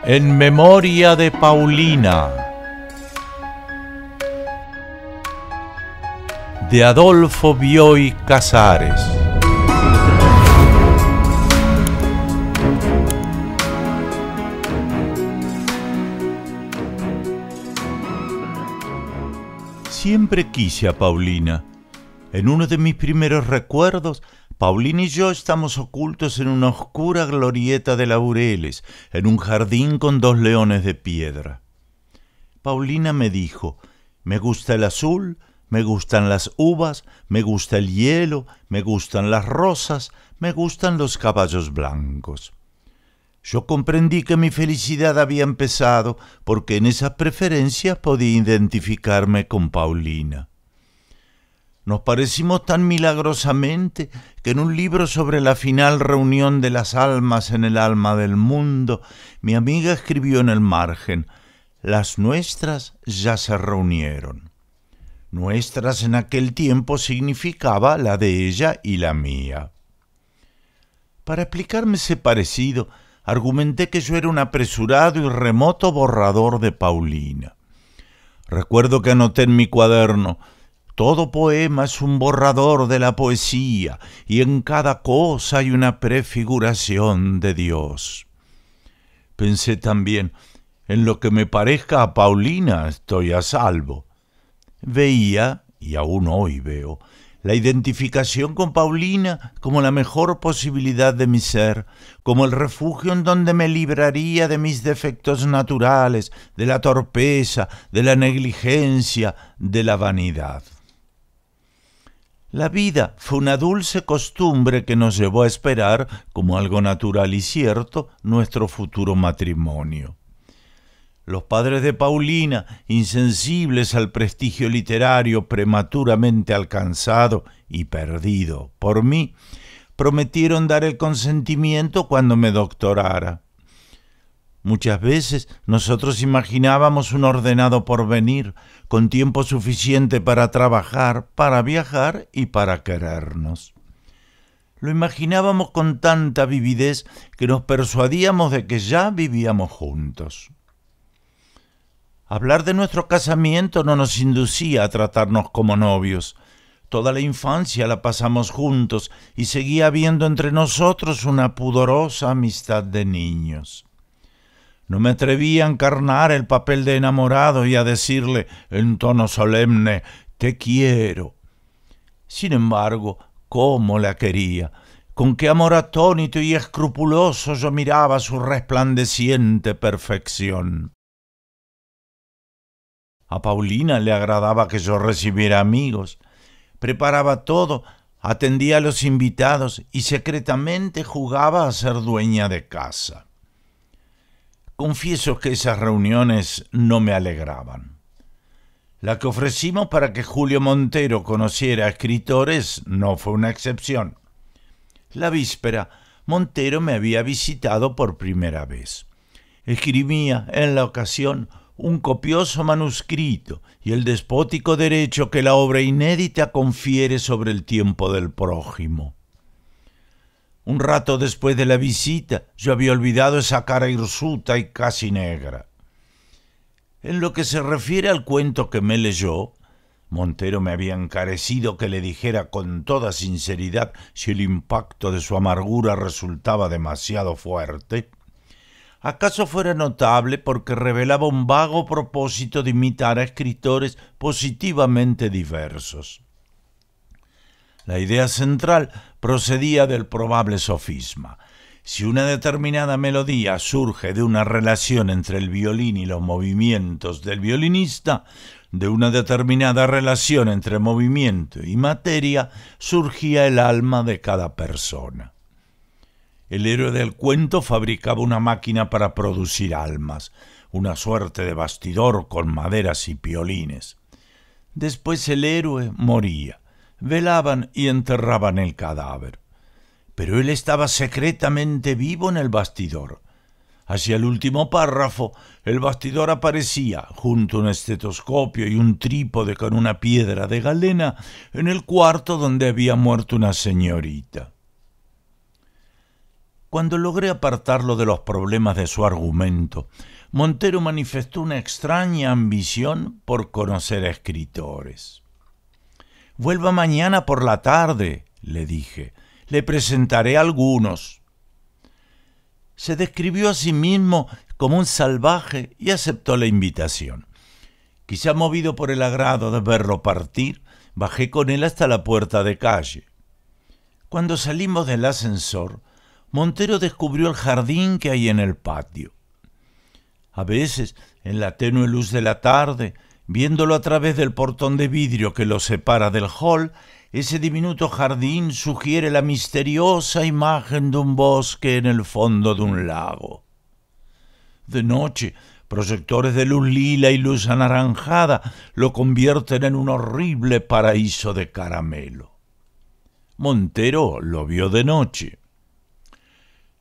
En memoria de Paulina, de Adolfo Bioy Casares. Siempre quise a Paulina. En uno de mis primeros recuerdos, Paulina y yo estamos ocultos en una oscura glorieta de laureles, en un jardín con 2 leones de piedra. Paulina me dijo: me gusta el azul, me gustan las uvas, me gusta el hielo, me gustan las rosas, me gustan los caballos blancos. Yo comprendí que mi felicidad había empezado porque en esas preferencias podía identificarme con Paulina. Nos parecimos tan milagrosamente que en un libro sobre la final reunión de las almas en el alma del mundo, mi amiga escribió en el margen: las nuestras ya se reunieron. Nuestras en aquel tiempo significaba la de ella y la mía. Para explicarme ese parecido, argumenté que yo era un apresurado y remoto borrador de Paulina. Recuerdo que anoté en mi cuaderno: todo poema es un borrador de la poesía, y en cada cosa hay una prefiguración de Dios. Pensé también: en lo que me parezca a Paulina estoy a salvo. Veía, y aún hoy veo, la identificación con Paulina como la mejor posibilidad de mi ser, como el refugio en donde me libraría de mis defectos naturales, de la torpeza, de la negligencia, de la vanidad. La vida fue una dulce costumbre que nos llevó a esperar, como algo natural y cierto, nuestro futuro matrimonio. Los padres de Paulina, insensibles al prestigio literario prematuramente alcanzado y perdido por mí, prometieron dar el consentimiento cuando me doctorara. Muchas veces nosotros imaginábamos un ordenado porvenir, con tiempo suficiente para trabajar, para viajar y para querernos. Lo imaginábamos con tanta vividez que nos persuadíamos de que ya vivíamos juntos. Hablar de nuestro casamiento no nos inducía a tratarnos como novios. Toda la infancia la pasamos juntos y seguía habiendo entre nosotros una pudorosa amistad de niños. No me atreví a encarnar el papel de enamorado y a decirle en tono solemne: te quiero. Sin embargo, cómo la quería, con qué amor atónito y escrupuloso yo miraba su resplandeciente perfección. A Paulina le agradaba que yo recibiera amigos, preparaba todo, atendía a los invitados y secretamente jugaba a ser dueña de casa. Confieso que esas reuniones no me alegraban. La que ofrecimos para que Julio Montero conociera a escritores no fue una excepción. La víspera, Montero me había visitado por primera vez. Escribía en la ocasión un copioso manuscrito y el despótico derecho que la obra inédita confiere sobre el tiempo del prójimo. Un rato después de la visita, yo había olvidado esa cara hirsuta y casi negra. En lo que se refiere al cuento que me leyó, Montero me había encarecido que le dijera con toda sinceridad si el impacto de su amargura resultaba demasiado fuerte. ¿Acaso fuera notable porque revelaba un vago propósito de imitar a escritores positivamente diversos? La idea central procedía del probable sofisma. Si una determinada melodía surge de una relación entre el violín y los movimientos del violinista, de una determinada relación entre movimiento y materia, surgía el alma de cada persona. El héroe del cuento fabricaba una máquina para producir almas, una suerte de bastidor con maderas y piolines. Después el héroe moría. Velaban y enterraban el cadáver. Pero él estaba secretamente vivo en el bastidor. Hacia el último párrafo, el bastidor aparecía, junto a un estetoscopio y un trípode con una piedra de galena, en el cuarto donde había muerto una señorita. Cuando logré apartarlo de los problemas de su argumento, Montero manifestó una extraña ambición por conocer a escritores. «Vuelva mañana por la tarde», le dije. «Le presentaré algunos». Se describió a sí mismo como un salvaje y aceptó la invitación. Quizá movido por el agrado de verlo partir, bajé con él hasta la puerta de calle. Cuando salimos del ascensor, Montero descubrió el jardín que hay en el patio. A veces, en la tenue luz de la tarde, viéndolo a través del portón de vidrio que lo separa del hall, ese diminuto jardín sugiere la misteriosa imagen de un bosque en el fondo de un lago. De noche, proyectores de luz lila y luz anaranjada lo convierten en un horrible paraíso de caramelo. Montero lo vio de noche.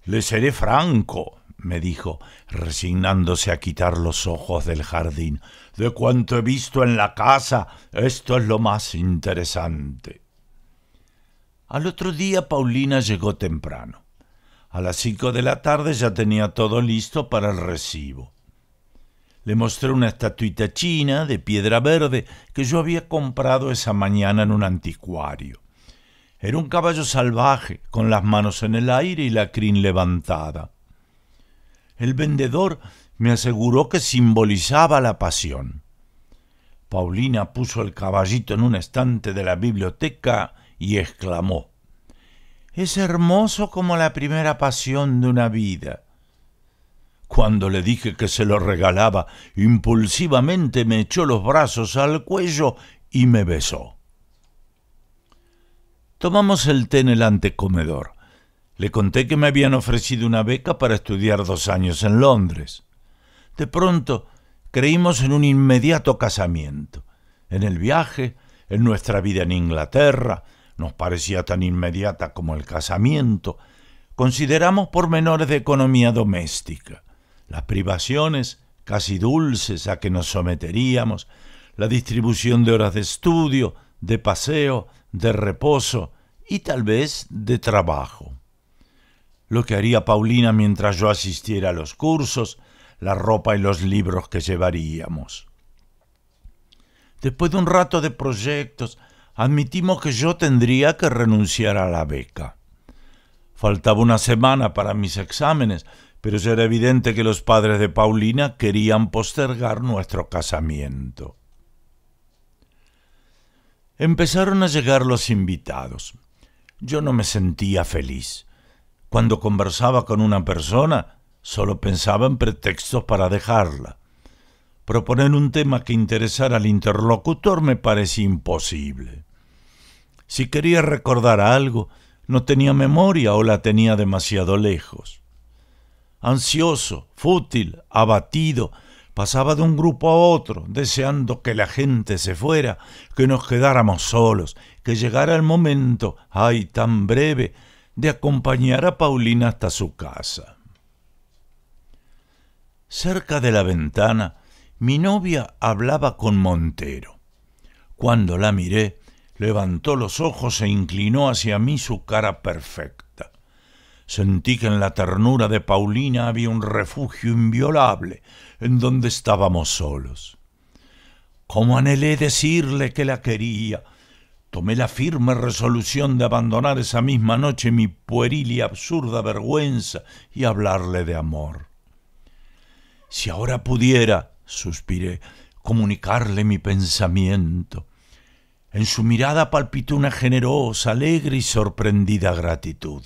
«Le seré franco», me dijo, resignándose a quitar los ojos del jardín. «De cuanto he visto en la casa, esto es lo más interesante». Al otro día Paulina llegó temprano. A las 5 de la tarde ya tenía todo listo para el recibo. Le mostré una estatuita china de piedra verde que yo había comprado esa mañana en un anticuario. Era un caballo salvaje, con las manos en el aire y la crin levantada. El vendedor me aseguró que simbolizaba la pasión. Paulina puso el caballito en un estante de la biblioteca y exclamó: «Es hermoso como la primera pasión de una vida». Cuando le dije que se lo regalaba, impulsivamente me echó los brazos al cuello y me besó. Tomamos el té en el antecomedor. Le conté que me habían ofrecido una beca para estudiar 2 años en Londres. De pronto creímos en un inmediato casamiento. En el viaje, en nuestra vida en Inglaterra, nos parecía tan inmediata como el casamiento. Consideramos pormenores de economía doméstica, las privaciones casi dulces a que nos someteríamos, la distribución de horas de estudio, de paseo, de reposo y tal vez de trabajo. Lo que haría Paulina mientras yo asistiera a los cursos, la ropa y los libros que llevaríamos. Después de un rato de proyectos, admitimos que yo tendría que renunciar a la beca. Faltaba una semana para mis exámenes, pero ya era evidente que los padres de Paulina querían postergar nuestro casamiento. Empezaron a llegar los invitados. Yo no me sentía feliz. Cuando conversaba con una persona, solo pensaba en pretextos para dejarla. Proponer un tema que interesara al interlocutor me parecía imposible. Si quería recordar algo, no tenía memoria o la tenía demasiado lejos. Ansioso, fútil, abatido, pasaba de un grupo a otro, deseando que la gente se fuera, que nos quedáramos solos, que llegara el momento, ay, tan breve, de acompañar a Paulina hasta su casa. Cerca de la ventana, mi novia hablaba con Montero. Cuando la miré, levantó los ojos e inclinó hacia mí su cara perfecta. Sentí que en la ternura de Paulina había un refugio inviolable, en donde estábamos solos. Cómo anhelé decirle que la quería. Tomé la firme resolución de abandonar esa misma noche mi pueril y absurda vergüenza y hablarle de amor. Si ahora pudiera, suspiré, comunicarle mi pensamiento. En su mirada palpitó una generosa, alegre y sorprendida gratitud.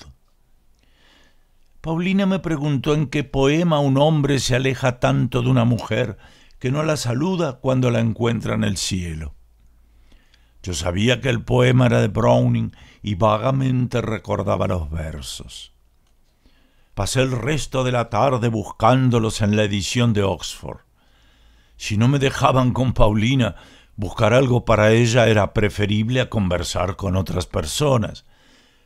Paulina me preguntó en qué poema un hombre se aleja tanto de una mujer que no la saluda cuando la encuentra en el cielo. Yo sabía que el poema era de Browning y vagamente recordaba los versos. Pasé el resto de la tarde buscándolos en la edición de Oxford. Si no me dejaban con Paulina, buscar algo para ella era preferible a conversar con otras personas.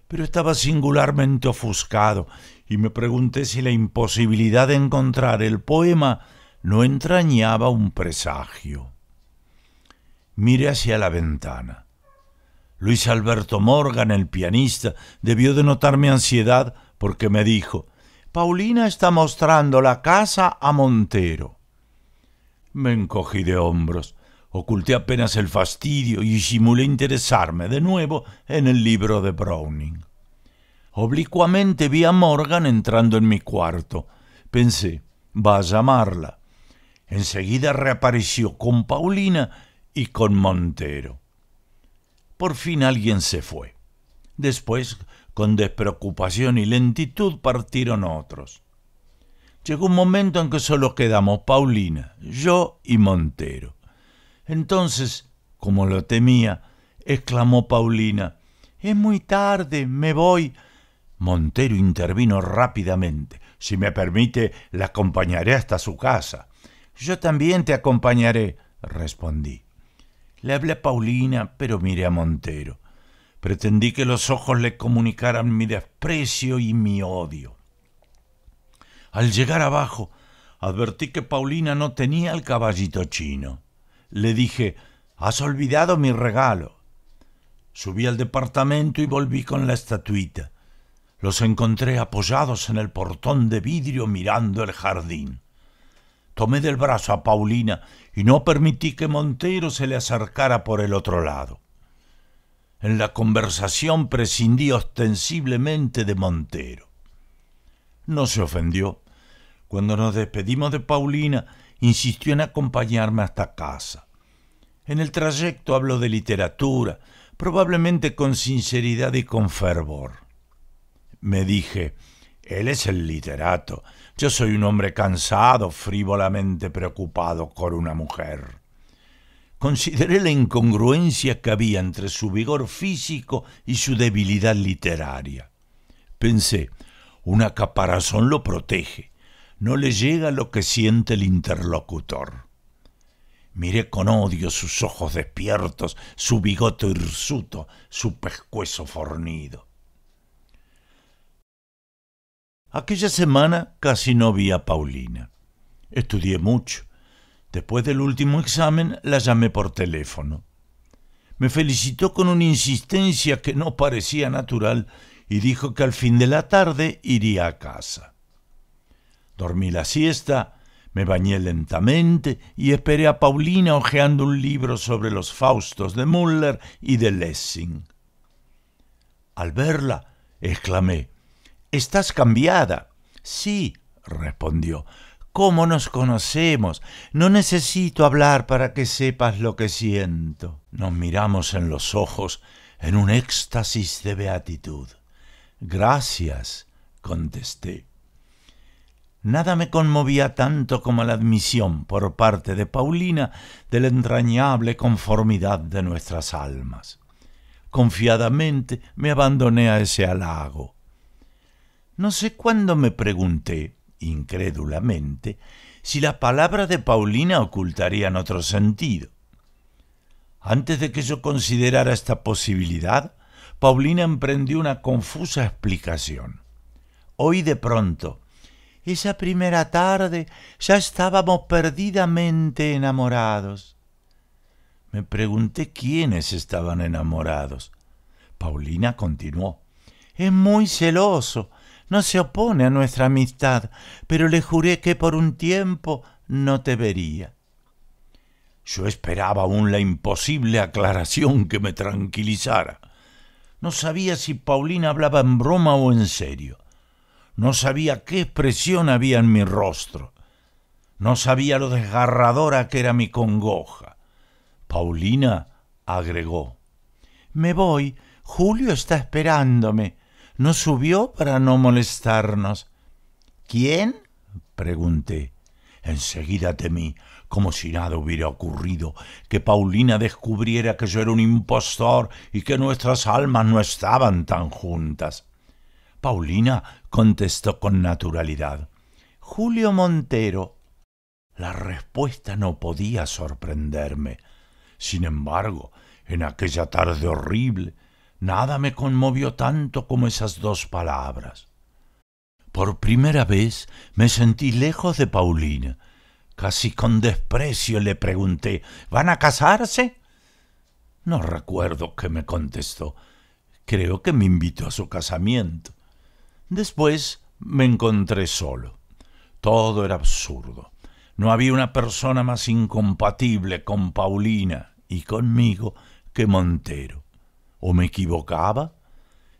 Pero estaba singularmente ofuscado y me pregunté si la imposibilidad de encontrar el poema no entrañaba un presagio. Miré hacia la ventana. Luis Alberto Morgan, el pianista, debió de notar mi ansiedad porque me dijo: Paulina está mostrando la casa a Montero. Me encogí de hombros, oculté apenas el fastidio y simulé interesarme de nuevo en el libro de Browning. Oblicuamente vi a Morgan entrando en mi cuarto. Pensé, va a llamarla. Enseguida reapareció con Paulina y con Montero. Por fin alguien se fue. Después, con despreocupación y lentitud, partieron otros. Llegó un momento en que solo quedamos Paulina, yo y Montero. Entonces, como lo temía, exclamó Paulina: «Es muy tarde, me voy». Montero intervino rápidamente: «Si me permite, la acompañaré hasta su casa». «Yo también te acompañaré», respondí. Le hablé a Paulina, pero miré a Montero. Pretendí que los ojos le comunicaran mi desprecio y mi odio. Al llegar abajo, advertí que Paulina no tenía el caballito chino. Le dije: «Has olvidado mi regalo». Subí al departamento y volví con la estatuita. Los encontré apoyados en el portón de vidrio mirando el jardín. Tomé del brazo a Paulina y no permití que Montero se le acercara por el otro lado. En la conversación prescindí ostensiblemente de Montero. No se ofendió. Cuando nos despedimos de Paulina, insistió en acompañarme hasta casa. En el trayecto habló de literatura, probablemente con sinceridad y con fervor. Me dije: él es el literato, yo soy un hombre cansado, frívolamente preocupado por una mujer. Consideré la incongruencia que había entre su vigor físico y su debilidad literaria. Pensé: una caparazón lo protege, no le llega lo que siente el interlocutor. Miré con odio sus ojos despiertos, su bigote hirsuto, su pescuezo fornido. Aquella semana casi no vi a Paulina. Estudié mucho. Después del último examen la llamé por teléfono. Me felicitó con una insistencia que no parecía natural y dijo que al fin de la tarde iría a casa. Dormí la siesta, me bañé lentamente y esperé a Paulina hojeando un libro sobre los Faustos de Müller y de Lessing. Al verla, exclamé: «Estás cambiada». «Sí», respondió. «¿Cómo nos conocemos? No necesito hablar para que sepas lo que siento». Nos miramos en los ojos en un éxtasis de beatitud. «Gracias», contesté. Nada me conmovía tanto como la admisión por parte de Paulina de la entrañable conformidad de nuestras almas. Confiadamente me abandoné a ese halago. No sé cuándo me pregunté, incrédulamente, si las palabras de Paulina ocultarían otro sentido. Antes de que yo considerara esta posibilidad, Paulina emprendió una confusa explicación. Oí de pronto: «Esa primera tarde ya estábamos perdidamente enamorados». Me pregunté quiénes estaban enamorados. Paulina continuó: «Es muy celoso. No se opone a nuestra amistad, pero le juré que por un tiempo no te vería». Yo esperaba aún la imposible aclaración que me tranquilizara. No sabía si Paulina hablaba en broma o en serio. No sabía qué expresión había en mi rostro. No sabía lo desgarradora que era mi congoja. Paulina agregó: «Me voy, Julio está esperándome. No subió para no molestarnos». «¿Quién?», pregunté. Enseguida temí, como si nada hubiera ocurrido, que Paulina descubriera que yo era un impostor y que nuestras almas no estaban tan juntas. Paulina contestó con naturalidad: «Julio Montero». La respuesta no podía sorprenderme. Sin embargo, en aquella tarde horrible, nada me conmovió tanto como esas dos palabras. Por primera vez me sentí lejos de Paulina. Casi con desprecio le pregunté: «¿Van a casarse?». No recuerdo qué me contestó. Creo que me invitó a su casamiento. Después Me encontré solo. Todo era absurdo. No había una persona más incompatible con Paulina y conmigo que Montero. ¿O me equivocaba?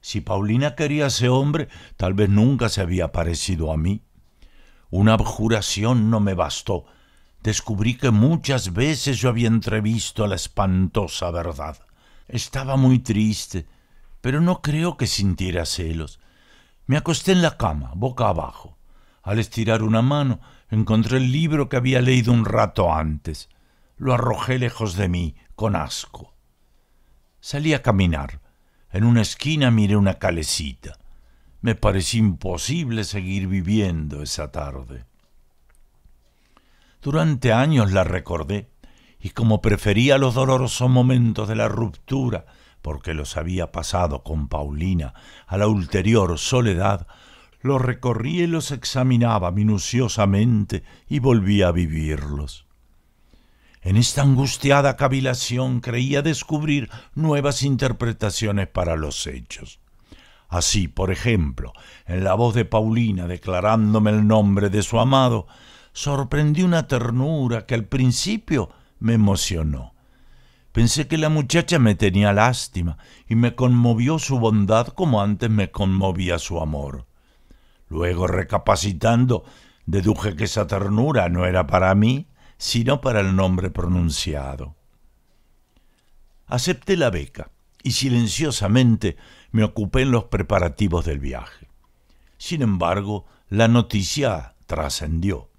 Si Paulina quería a ese hombre, tal vez nunca se había parecido a mí. Una abjuración no me bastó. Descubrí que muchas veces yo había entrevisto la espantosa verdad. Estaba muy triste, pero no creo que sintiera celos. Me acosté en la cama, boca abajo. Al estirar una mano, encontré el libro que había leído un rato antes. Lo arrojé lejos de mí, con asco. Salí a caminar. En una esquina miré una calecita. Me pareció imposible seguir viviendo esa tarde. Durante años la recordé, y como prefería los dolorosos momentos de la ruptura, porque los había pasado con Paulina, a la ulterior soledad, los recorría y los examinaba minuciosamente y volvía a vivirlos. En esta angustiada cavilación creía descubrir nuevas interpretaciones para los hechos. Así, por ejemplo, en la voz de Paulina declarándome el nombre de su amado, sorprendí una ternura que al principio me emocionó. Pensé que la muchacha me tenía lástima y me conmovió su bondad como antes me conmovía su amor. Luego, recapacitando, deduje que esa ternura no era para mí, sino para el nombre pronunciado. Acepté la beca y silenciosamente me ocupé en los preparativos del viaje. Sin embargo, la noticia trascendió.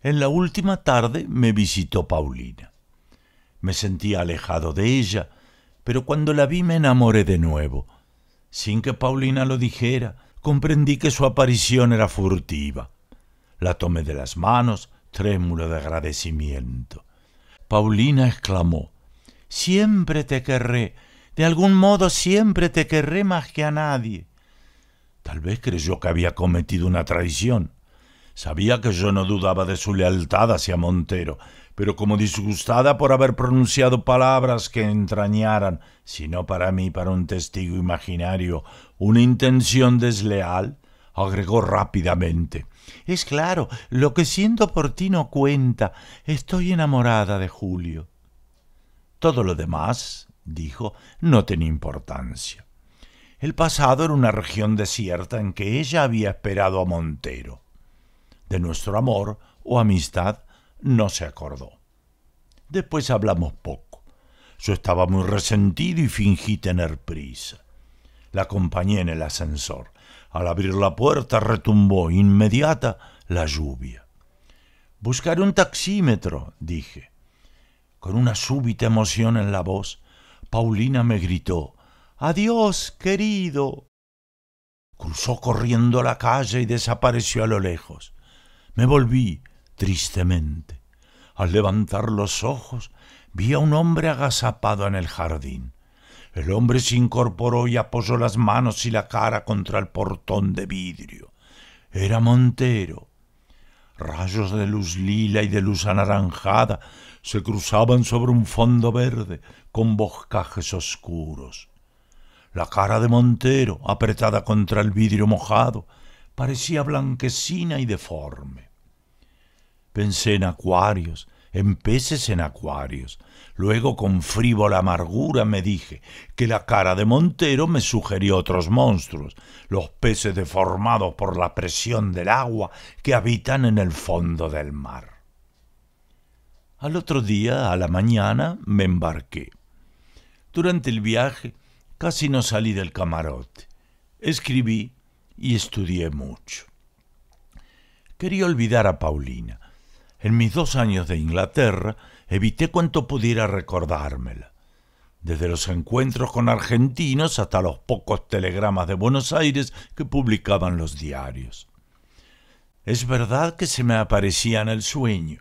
En la última tarde me visitó Paulina. Me sentía alejado de ella, pero cuando la vi me enamoré de nuevo. Sin que Paulina lo dijera, comprendí que su aparición era furtiva. La tomé de las manos, trémulo de agradecimiento. Paulina exclamó: «Siempre te querré, de algún modo siempre te querré más que a nadie». Tal vez creyó que había cometido una traición. Sabía que yo no dudaba de su lealtad hacia Montero, pero como disgustada por haber pronunciado palabras que entrañaran, si no para mí, para un testigo imaginario, una intención desleal, agregó rápidamente: «Es claro, lo que siento por ti no cuenta. Estoy enamorada de Julio». Todo lo demás, dijo, no tenía importancia. El pasado era una región desierta en que ella había esperado a Montero. De nuestro amor o amistad no se acordó. Después hablamos poco. Yo estaba muy resentido y fingí tener prisa. La acompañé en el ascensor. Al abrir la puerta retumbó inmediata la lluvia. «Buscaré un taxímetro», dije. Con una súbita emoción en la voz, Paulina me gritó: «¡Adiós, querido!». Cruzó corriendo la calle y desapareció a lo lejos. Me volví tristemente. Al levantar los ojos, vi a un hombre agazapado en el jardín. El hombre se incorporó y apoyó las manos y la cara contra el portón de vidrio. Era Montero. Rayos de luz lila y de luz anaranjada se cruzaban sobre un fondo verde con boscajes oscuros. La cara de Montero, apretada contra el vidrio mojado, parecía blanquecina y deforme. Pensé en acuarios, en peces en acuarios. Luego, con frívola amargura, me dije que la cara de Montero me sugirió otros monstruos, los peces deformados por la presión del agua que habitan en el fondo del mar. Al otro día, a la mañana, me embarqué. Durante el viaje casi no salí del camarote. Escribí y estudié mucho. Quería olvidar a Paulina. En mis 2 años de Inglaterra evité cuanto pudiera recordármela, desde los encuentros con argentinos hasta los pocos telegramas de Buenos Aires que publicaban los diarios. Es verdad que se me aparecía en el sueño,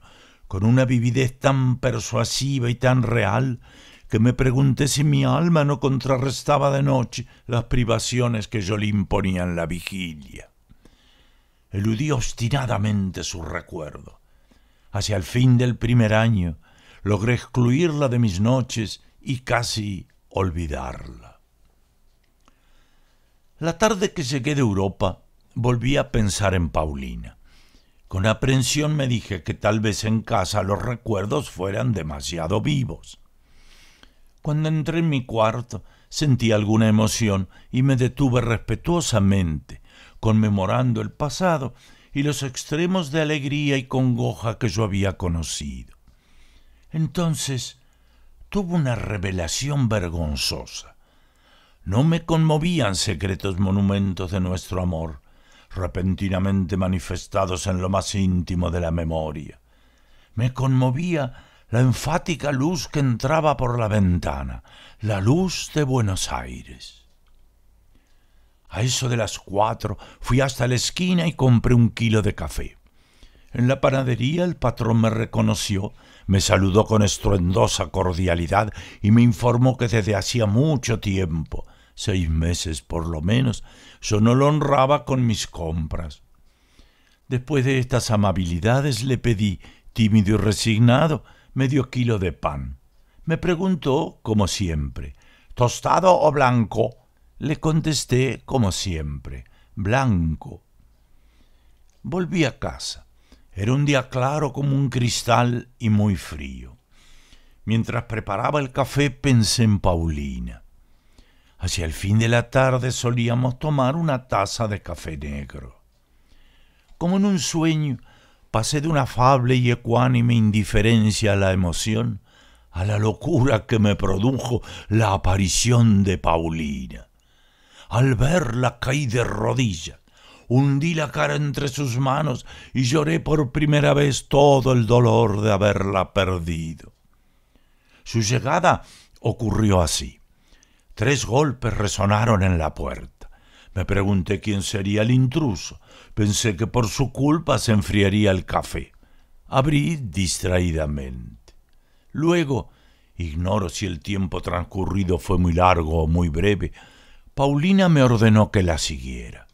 con una vividez tan persuasiva y tan real, que me pregunté si mi alma no contrarrestaba de noche las privaciones que yo le imponía en la vigilia. Eludí obstinadamente su recuerdo. Hacia el fin del primer año logré excluirla de mis noches y casi olvidarla. La tarde que llegué de Europa volví a pensar en Paulina. Con aprensión me dije que tal vez en casa los recuerdos fueran demasiado vivos. Cuando entré en mi cuarto, sentí alguna emoción y me detuve respetuosamente, conmemorando el pasado y los extremos de alegría y congoja que yo había conocido. Entonces tuve una revelación vergonzosa. No me conmovían secretos monumentos de nuestro amor, repentinamente manifestados en lo más íntimo de la memoria. Me conmovía la enfática luz que entraba por la ventana, la luz de Buenos Aires. A eso de las 4 fui hasta la esquina y compré 1 kilo de café. En la panadería el patrón me reconoció, me saludó con estruendosa cordialidad y me informó que desde hacía mucho tiempo, 6 meses por lo menos, yo no lo honraba con mis compras. Después de estas amabilidades le pedí, tímido y resignado, medio kilo de pan. Me preguntó, como siempre, ¿tostado o blanco? Le contesté, como siempre, blanco. Volví a casa. Era un día claro como un cristal y muy frío. Mientras preparaba el café pensé en Paulina. Hacia el fin de la tarde solíamos tomar una taza de café negro. Como en un sueño, pasé de una afable y ecuánime indiferencia a la emoción, a la locura que me produjo la aparición de Paulina. Al verla caí de rodillas, hundí la cara entre sus manos y lloré por primera vez todo el dolor de haberla perdido. Su llegada ocurrió así. 3 golpes resonaron en la puerta. Me pregunté quién sería el intruso. Pensé que por su culpa se enfriaría el café. Abrí distraídamente. Luego, ignoro si el tiempo transcurrido fue muy largo o muy breve, Paulina me ordenó que la siguiera.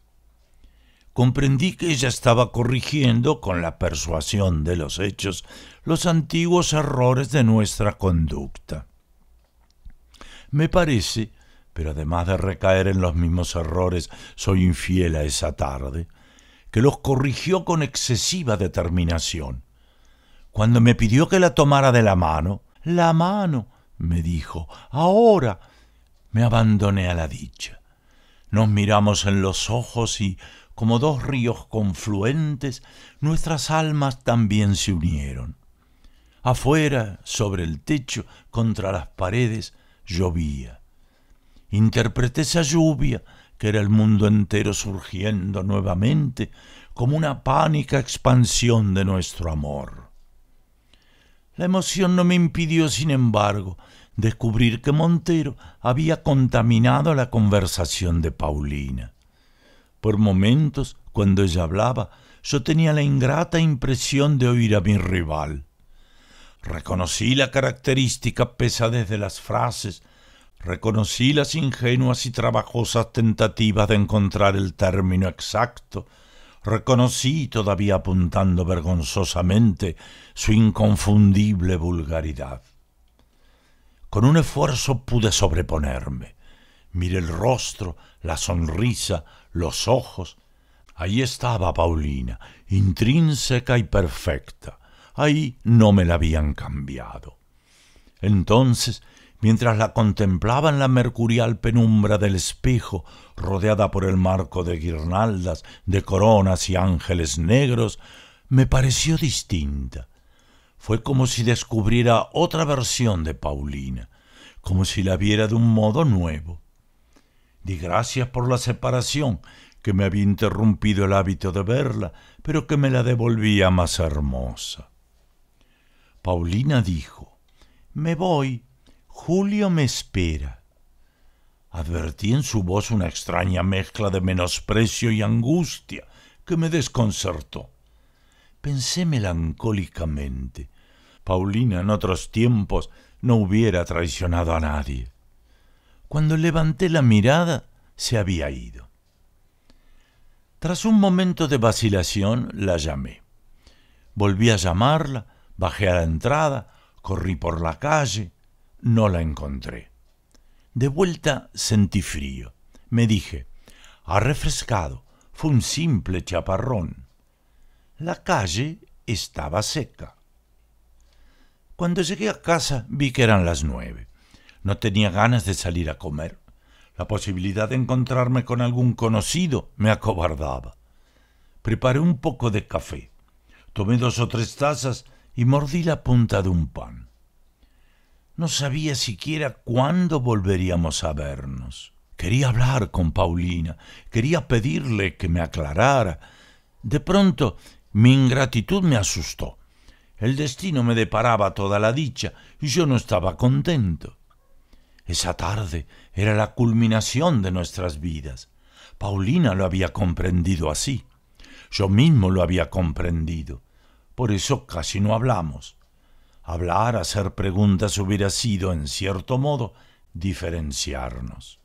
Comprendí que ella estaba corrigiendo, con la persuasión de los hechos, los antiguos errores de nuestra conducta. Me parece, pero además de recaer en los mismos errores, soy infiel a esa tarde, que los corrigió con excesiva determinación. Cuando me pidió que la tomara de la mano, me dijo, ahora, me abandoné a la dicha. Nos miramos en los ojos y, como 2 ríos confluentes, nuestras almas también se unieron. Afuera, sobre el techo, contra las paredes, llovía. Interpreté esa lluvia, que era el mundo entero surgiendo nuevamente, como una pánica expansión de nuestro amor. La emoción no me impidió, sin embargo, descubrir que Montero había contaminado la conversación de Paulina. Por momentos, cuando ella hablaba, yo tenía la ingrata impresión de oír a mi rival. Reconocí la característica pesadez de las frases, reconocí las ingenuas y trabajosas tentativas de encontrar el término exacto, reconocí, todavía apuntando vergonzosamente, su inconfundible vulgaridad. Con un esfuerzo pude sobreponerme. Miré el rostro, la sonrisa, los ojos. Ahí estaba Paulina, intrínseca y perfecta. Ahí no me la habían cambiado. Entonces, mientras la contemplaba en la mercurial penumbra del espejo, rodeada por el marco de guirnaldas, de coronas y ángeles negros, me pareció distinta. Fue como si descubriera otra versión de Paulina, como si la viera de un modo nuevo. Di gracias por la separación, que me había interrumpido el hábito de verla, pero que me la devolvía más hermosa. Paulina dijo, «Me voy, Julio me espera». Advertí en su voz una extraña mezcla de menosprecio y angustia que me desconcertó. Pensé melancólicamente, Paulina en otros tiempos no hubiera traicionado a nadie. Cuando levanté la mirada, se había ido. Tras un momento de vacilación, la llamé. Volví a llamarla, bajé a la entrada, corrí por la calle, no la encontré. De vuelta sentí frío. Me dije, ha refrescado, Fue un simple chaparrón. La calle estaba seca. Cuando llegué a casa vi que eran las 9. No tenía ganas de salir a comer. La posibilidad de encontrarme con algún conocido me acobardaba. Preparé un poco de café. Tomé 2 o 3 tazas y mordí la punta de un pan. No sabía siquiera cuándo volveríamos a vernos. Quería hablar con Paulina, quería pedirle que me aclarara. De pronto, mi ingratitud me asustó. El destino me deparaba toda la dicha y yo no estaba contento. Esa tarde era la culminación de nuestras vidas. Paulina lo había comprendido así. Yo mismo lo había comprendido. Por eso casi no hablamos. Hablar, hacer preguntas hubiera sido, en cierto modo, diferenciarnos.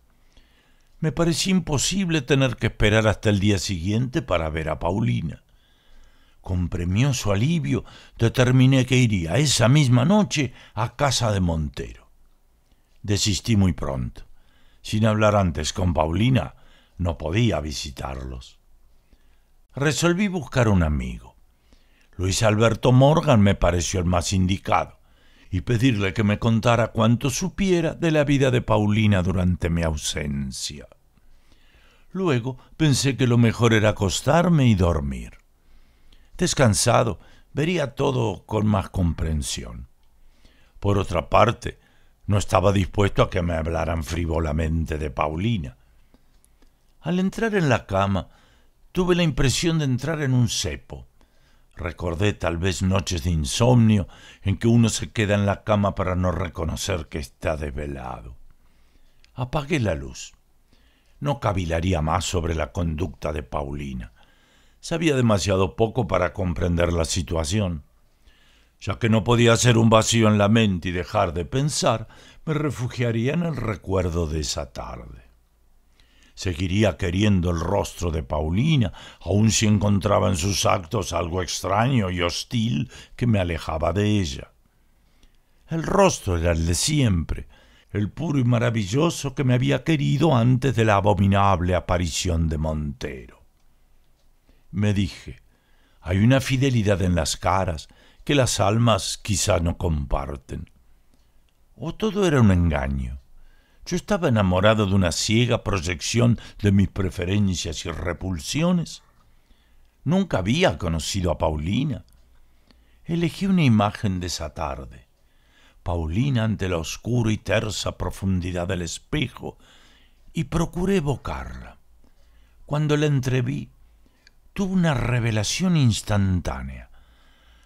Me parecía imposible tener que esperar hasta el día siguiente para ver a Paulina. Con premioso alivio determiné que iría esa misma noche a casa de Montero. Desistí muy pronto. Sin hablar antes con Paulina, no podía visitarlos. Resolví buscar un amigo. Luis Alberto Morgan me pareció el más indicado y pedirle que me contara cuanto supiera de la vida de Paulina durante mi ausencia. Luego pensé que lo mejor era acostarme y dormir. Descansado, vería todo con más comprensión. Por otra parte, no estaba dispuesto a que me hablaran frívolamente de Paulina. Al entrar en la cama, tuve la impresión de entrar en un cepo. Recordé tal vez noches de insomnio en que uno se queda en la cama para no reconocer que está desvelado. Apagué la luz. No cavilaría más sobre la conducta de Paulina. Sabía demasiado poco para comprender la situación. Ya que no podía hacer un vacío en la mente y dejar de pensar, me refugiaría en el recuerdo de esa tarde. Seguiría queriendo el rostro de Paulina, aun si encontraba en sus actos algo extraño y hostil que me alejaba de ella. El rostro era el de siempre, el puro y maravilloso que me había querido antes de la abominable aparición de Montero. Me dije, hay una fidelidad en las caras que las almas quizá no comparten. O todo era un engaño. Yo estaba enamorado de una ciega proyección de mis preferencias y repulsiones. Nunca había conocido a Paulina. Elegí una imagen de esa tarde. Paulina ante la oscura y tersa profundidad del espejo, y procuré evocarla. Cuando la entreví, tuve una revelación instantánea.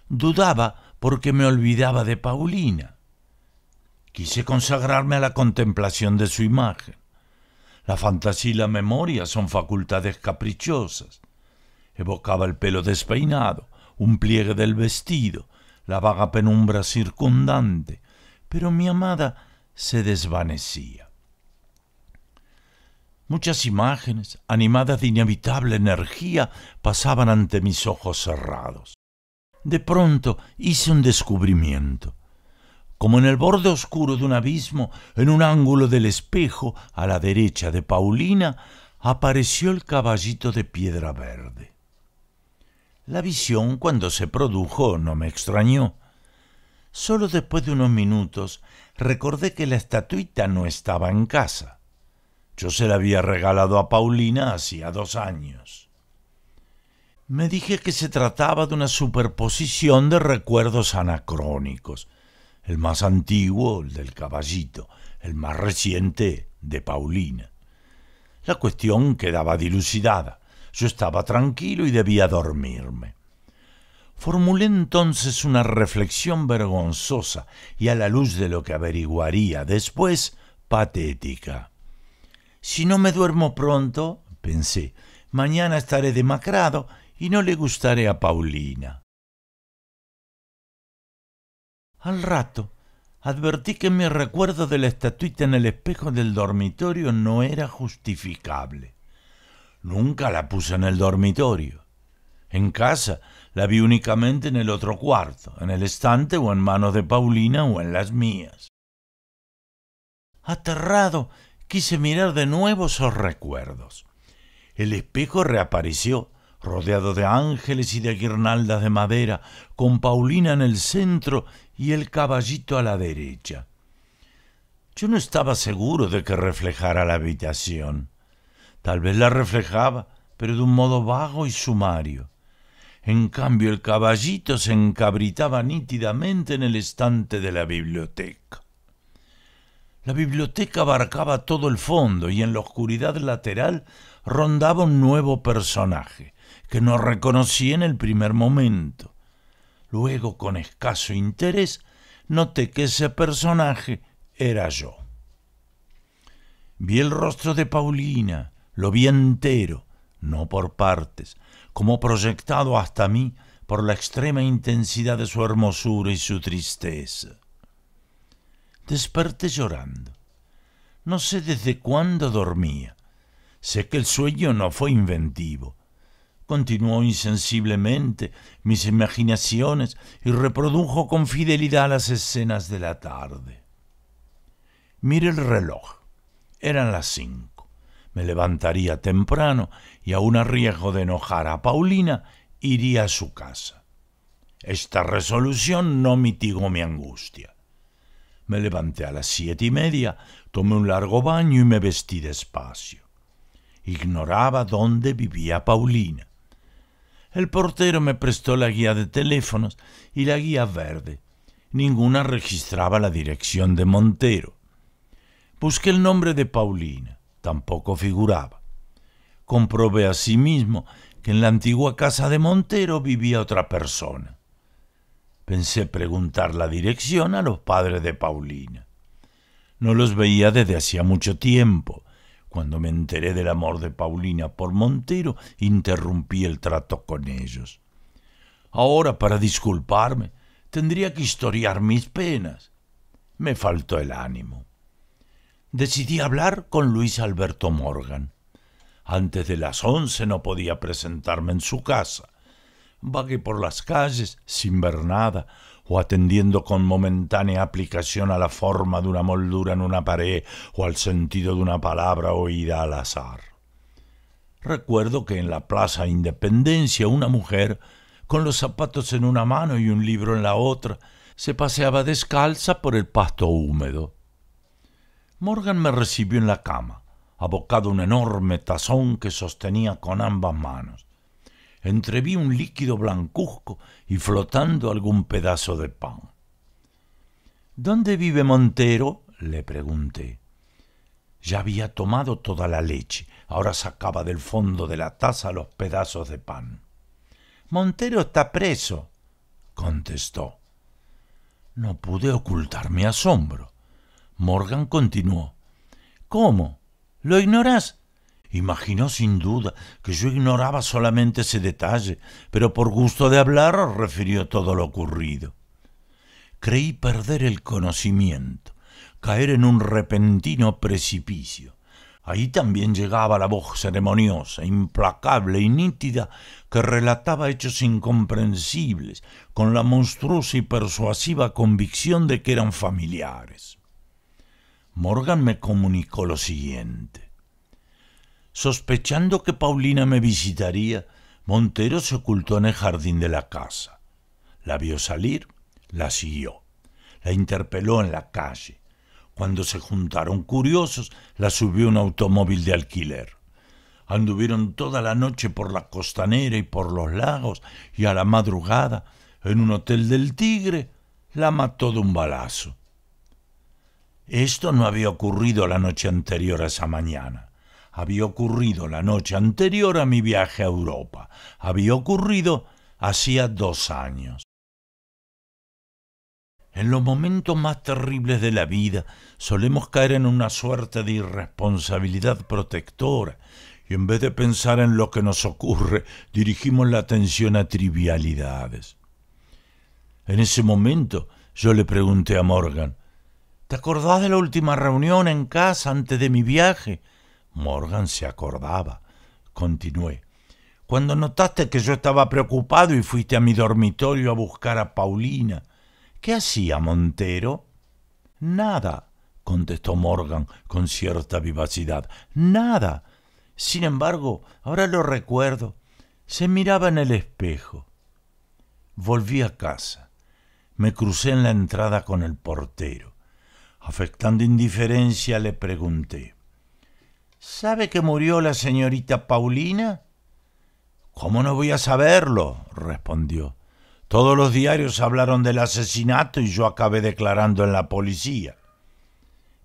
Dudaba porque me olvidaba de Paulina. Quise consagrarme a la contemplación de su imagen. La fantasía y la memoria son facultades caprichosas. Evocaba el pelo despeinado, un pliegue del vestido, la vaga penumbra circundante, pero mi amada se desvanecía. Muchas imágenes, animadas de inevitable energía, pasaban ante mis ojos cerrados. De pronto hice un descubrimiento. Como en el borde oscuro de un abismo, en un ángulo del espejo, a la derecha de Paulina, apareció el caballito de piedra verde. La visión, cuando se produjo, no me extrañó. Solo después de unos minutos recordé que la estatuita no estaba en casa. Yo se la había regalado a Paulina hacía 2 años. Me dije que se trataba de una superposición de recuerdos anacrónicos. El más antiguo, el del caballito, el más reciente, de Paulina. La cuestión quedaba dilucidada. Yo estaba tranquilo y debía dormirme. Formulé entonces una reflexión vergonzosa y, a la luz de lo que averiguaría después, patética. Si no me duermo pronto, pensé, mañana estaré demacrado y no le gustaré a Paulina. Al rato, advertí que mi recuerdo de la estatuita en el espejo del dormitorio no era justificable. Nunca la puse en el dormitorio. En casa la vi únicamente en el otro cuarto, en el estante o en manos de Paulina o en las mías. Aterrado, quise mirar de nuevo esos recuerdos. El espejo reapareció, rodeado de ángeles y de guirnaldas de madera, con Paulina en el centro y el caballito a la derecha. Yo no estaba seguro de que reflejara la habitación. Tal vez la reflejaba, pero de un modo vago y sumario. En cambio, el caballito se encabritaba nítidamente en el estante de la biblioteca. La biblioteca abarcaba todo el fondo y en la oscuridad lateral rondaba un nuevo personaje, que no reconocí en el primer momento. Luego, con escaso interés, noté que ese personaje era yo. Vi el rostro de Paulina, lo vi entero, no por partes, como proyectado hasta mí por la extrema intensidad de su hermosura y su tristeza. Desperté llorando. No sé desde cuándo dormía. Sé que el sueño no fue inventivo. Continuó insensiblemente mis imaginaciones y reprodujo con fidelidad las escenas de la tarde. Miré el reloj. Eran las 5. Me levantaría temprano y aun a riesgo de enojar a Paulina, iría a su casa. Esta resolución no mitigó mi angustia. Me levanté a las 7:30, tomé un largo baño y me vestí despacio. Ignoraba dónde vivía Paulina. El portero me prestó la guía de teléfonos y la guía verde. Ninguna registraba la dirección de Montero. Busqué el nombre de Paulina. Tampoco figuraba. Comprobé asimismo que en la antigua casa de Montero vivía otra persona. Pensé preguntar la dirección a los padres de Paulina. No los veía desde hacía mucho tiempo. Cuando me enteré del amor de Paulina por Montero, interrumpí el trato con ellos. Ahora, para disculparme, tendría que historiar mis penas. Me faltó el ánimo. Decidí hablar con Luis Alberto Morgan. Antes de las 11 no podía presentarme en su casa. Vagué por las calles sin ver nada o atendiendo con momentánea aplicación a la forma de una moldura en una pared o al sentido de una palabra oída al azar. Recuerdo que en la Plaza Independencia una mujer, con los zapatos en una mano y un libro en la otra, se paseaba descalza por el pasto húmedo. Morgan me recibió en la cama, abocado a un enorme tazón que sostenía con ambas manos. Entreví un líquido blancuzco y flotando algún pedazo de pan. ¿Dónde vive Montero?, le pregunté. Ya había tomado toda la leche, ahora sacaba del fondo de la taza los pedazos de pan. Montero está preso, contestó. No pude ocultar mi asombro. Morgan continuó. ¿Cómo? ¿Lo ignorás? Imaginó sin duda que yo ignoraba solamente ese detalle, pero por gusto de hablar refirió todo lo ocurrido. Creí perder el conocimiento, caer en un repentino precipicio. Ahí también llegaba la voz ceremoniosa, implacable y nítida que relataba hechos incomprensibles, con la monstruosa y persuasiva convicción de que eran familiares. Morgan me comunicó lo siguiente. Sospechando que Paulina me visitaría, Montero se ocultó en el jardín de la casa. La vio salir, la siguió. La interpeló en la calle. Cuando se juntaron curiosos, la subió a un automóvil de alquiler. Anduvieron toda la noche por la costanera y por los lagos, y a la madrugada, en un hotel del Tigre, la mató de un balazo. Esto no había ocurrido la noche anterior a esa mañana. Había ocurrido la noche anterior a mi viaje a Europa. Había ocurrido hacía 2 años. En los momentos más terribles de la vida solemos caer en una suerte de irresponsabilidad protectora y en vez de pensar en lo que nos ocurre, dirigimos la atención a trivialidades. En ese momento yo le pregunté a Morgan, ¿te acordás de la última reunión en casa antes de mi viaje? Morgan se acordaba. Continué. Cuando notaste que yo estaba preocupado y fuiste a mi dormitorio a buscar a Paulina. ¿Qué hacía Montero? Nada, contestó Morgan con cierta vivacidad. Nada. Sin embargo, ahora lo recuerdo, se miraba en el espejo. Volví a casa. Me crucé en la entrada con el portero. Afectando indiferencia, le pregunté: ¿sabe que murió la señorita Paulina? ¿Cómo no voy a saberlo?, respondió. Todos los diarios hablaron del asesinato y yo acabé declarando en la policía.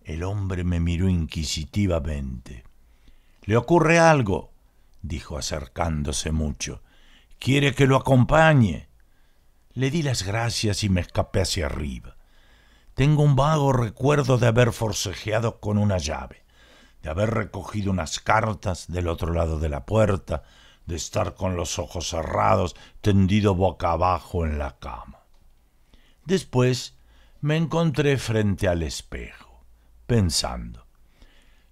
El hombre me miró inquisitivamente. ¿Le ocurre algo?, dijo acercándose mucho. ¿Quiere que lo acompañe? Le di las gracias y me escapé hacia arriba. Tengo un vago recuerdo de haber forcejeado con una llave, de haber recogido unas cartas del otro lado de la puerta, de estar con los ojos cerrados, tendido boca abajo en la cama. Después me encontré frente al espejo, pensando.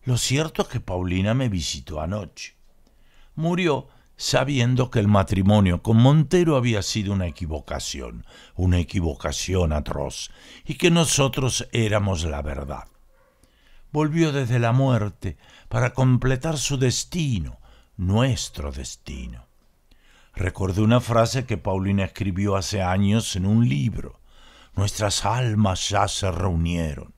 Lo cierto es que Paulina me visitó anoche. Murió sabiendo que el matrimonio con Montero había sido una equivocación atroz, y que nosotros éramos la verdad. Volvió desde la muerte para completar su destino, nuestro destino. Recordé una frase que Paulina escribió hace años en un libro. Nuestras almas ya se reunieron.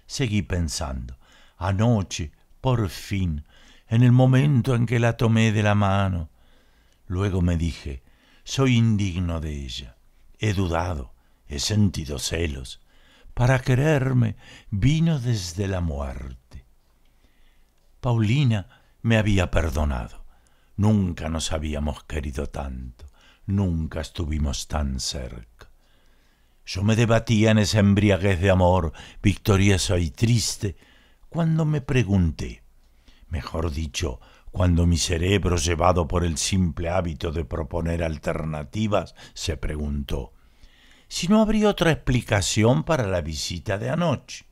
Seguí pensando. Anoche, por fin, en el momento en que la tomé de la mano. Luego me dije, soy indigno de ella. He dudado, he sentido celos. Para quererme vino desde la muerte. Paulina me había perdonado. Nunca nos habíamos querido tanto. Nunca estuvimos tan cerca. Yo me debatía en esa embriaguez de amor, victorioso y triste, cuando me pregunté, mejor dicho, cuando mi cerebro, llevado por el simple hábito de proponer alternativas, se preguntó si no habría otra explicación para la visita de anoche.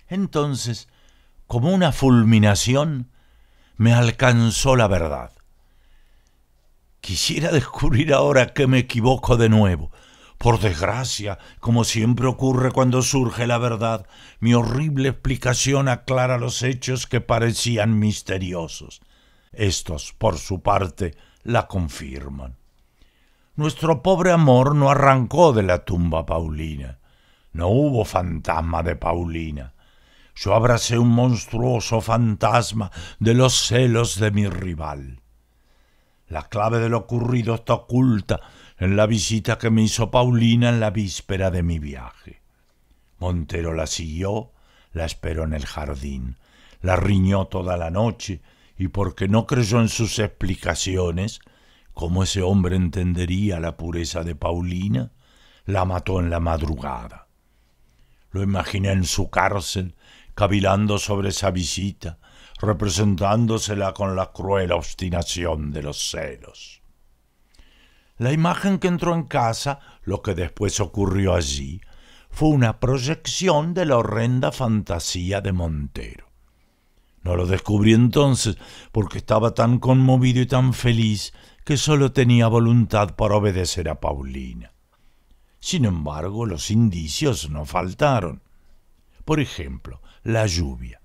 Entonces, como una fulminación, me alcanzó la verdad. Quisiera descubrir ahora que me equivoco de nuevo. Por desgracia, como siempre ocurre cuando surge la verdad, mi horrible explicación aclara los hechos que parecían misteriosos. Estos, por su parte, la confirman. Nuestro pobre amor no arrancó de la tumba a Paulina. No hubo fantasma de Paulina. Yo abracé un monstruoso fantasma de los celos de mi rival. La clave de lo ocurrido está oculta en la visita que me hizo Paulina en la víspera de mi viaje. Montero la siguió, la esperó en el jardín, la riñó toda la noche, y porque no creyó en sus explicaciones, ¿cómo ese hombre entendería la pureza de Paulina? La mató en la madrugada. Lo imaginé en su cárcel, cavilando sobre esa visita, representándosela con la cruel obstinación de los celos. La imagen que entró en casa, lo que después ocurrió allí, fue una proyección de la horrenda fantasía de Montero. No lo descubrí entonces porque estaba tan conmovido y tan feliz que solo tenía voluntad para obedecer a Paulina. Sin embargo, los indicios no faltaron. Por ejemplo, la lluvia.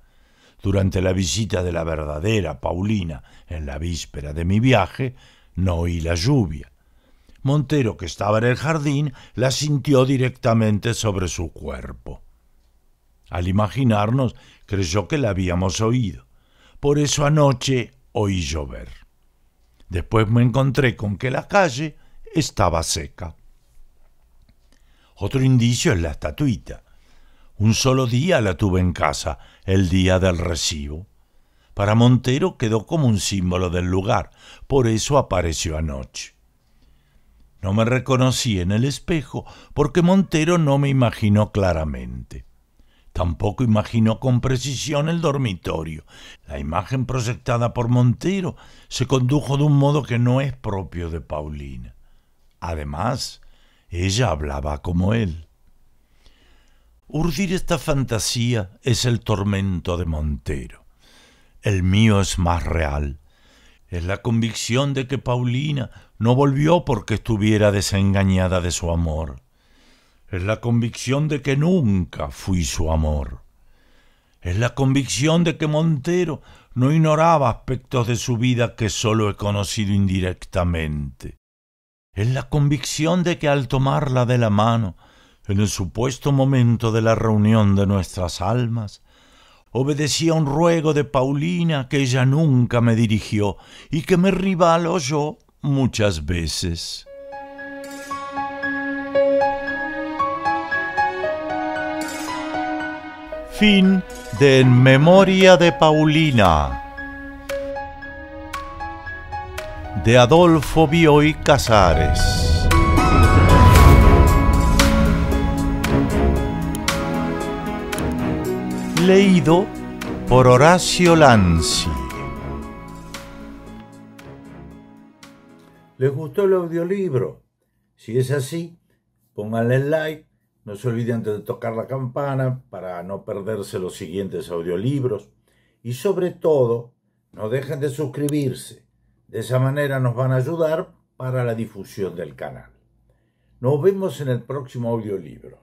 Durante la visita de la verdadera Paulina en la víspera de mi viaje, no oí la lluvia. Montero, que estaba en el jardín, la sintió directamente sobre su cuerpo. Al imaginarnos, creyó que la habíamos oído. Por eso anoche oí llover. Después me encontré con que la calle estaba seca. Otro indicio es la estatuita. Un solo día la tuve en casa, el día del recibo. Para Montero quedó como un símbolo del lugar, por eso apareció anoche. No me reconocí en el espejo porque Montero no me imaginó claramente. Tampoco imaginó con precisión el dormitorio. La imagen proyectada por Montero se condujo de un modo que no es propio de Paulina. Además, ella hablaba como él. Urdir esta fantasía es el tormento de Montero. El mío es más real. Es la convicción de que Paulina no volvió porque estuviera desengañada de su amor. Es la convicción de que nunca fui su amor. Es la convicción de que Montero no ignoraba aspectos de su vida que sólo he conocido indirectamente. Es la convicción de que al tomarla de la mano, en el supuesto momento de la reunión de nuestras almas, obedecí a un ruego de Paulina que ella nunca me dirigió y que mi rival oyó muchas veces. Fin de En memoria de Paulina, de Adolfo Bioy Casares. Leído por Horacio Lanzi. ¿Les gustó el audiolibro? Si es así, pónganle like. No se olviden de tocar la campana para no perderse los siguientes audiolibros. Y sobre todo, no dejen de suscribirse. De esa manera nos van a ayudar para la difusión del canal. Nos vemos en el próximo audiolibro.